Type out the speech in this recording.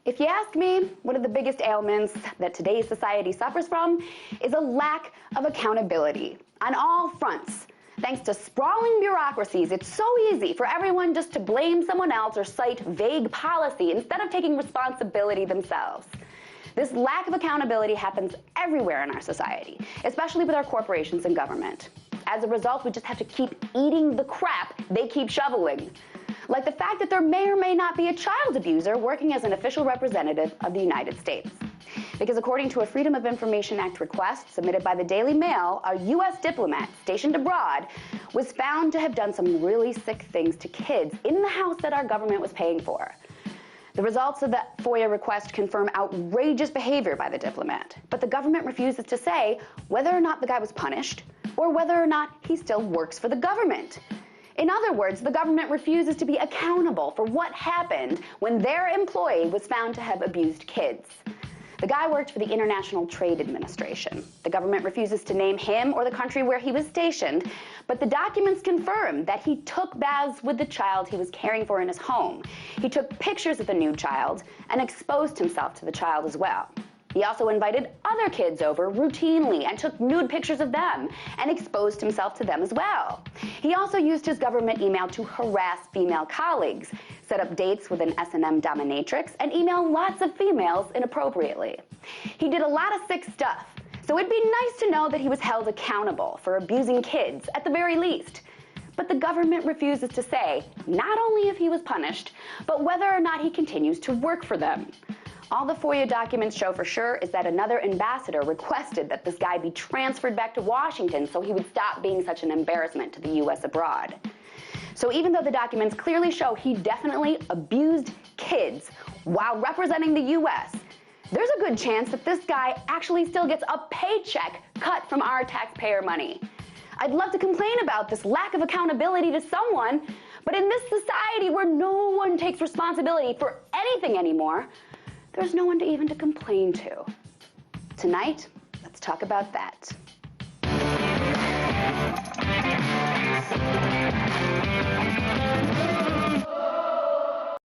If you ask me, one of the biggest ailments that today's society suffers from is a lack of accountability on all fronts. Thanks to sprawling bureaucracies, it's so easy for everyone just to blame someone else or cite vague policy instead of taking responsibility themselves. This lack of accountability happens everywhere in our society, especially with our corporations and government. As a result, we just have to keep eating the crap they keep shoveling. Like the fact that there may or may not be a child abuser working as an official representative of the United States. Because according to a Freedom of Information Act request submitted by the Daily Mail, a U.S. diplomat stationed abroad was found to have done some really sick things to kids in the house that our government was paying for. The results of the FOIA request confirm outrageous behavior by the diplomat, but the government refuses to say whether or not the guy was punished or whether or not he still works for the government. In other words, the government refuses to be accountable for what happened when their employee was found to have abused kids. The guy worked for the International Trade Administration. The government refuses to name him or the country where he was stationed, but the documents confirm that he took baths with the child he was caring for in his home. He took pictures of the new child and exposed himself to the child as well. He also invited other kids over routinely and took nude pictures of them and exposed himself to them as well. He also used his government email to harass female colleagues, set up dates with an S&M dominatrix, and email lots of females inappropriately. He did a lot of sick stuff, so it'd be nice to know that he was held accountable for abusing kids at the very least. But the government refuses to say not only if he was punished, but whether or not he continues to work for them. All the FOIA documents show for sure is that another ambassador requested that this guy be transferred back to Washington so he would stop being such an embarrassment to the U.S. abroad. So even though the documents clearly show he definitely abused kids while representing the U.S., there's a good chance that this guy actually still gets a paycheck cut from our taxpayer money. I'd love to complain about this lack of accountability to someone, but in this society where no one takes responsibility for anything anymore, there's no one to even to complain to. Tonight, let's talk about that.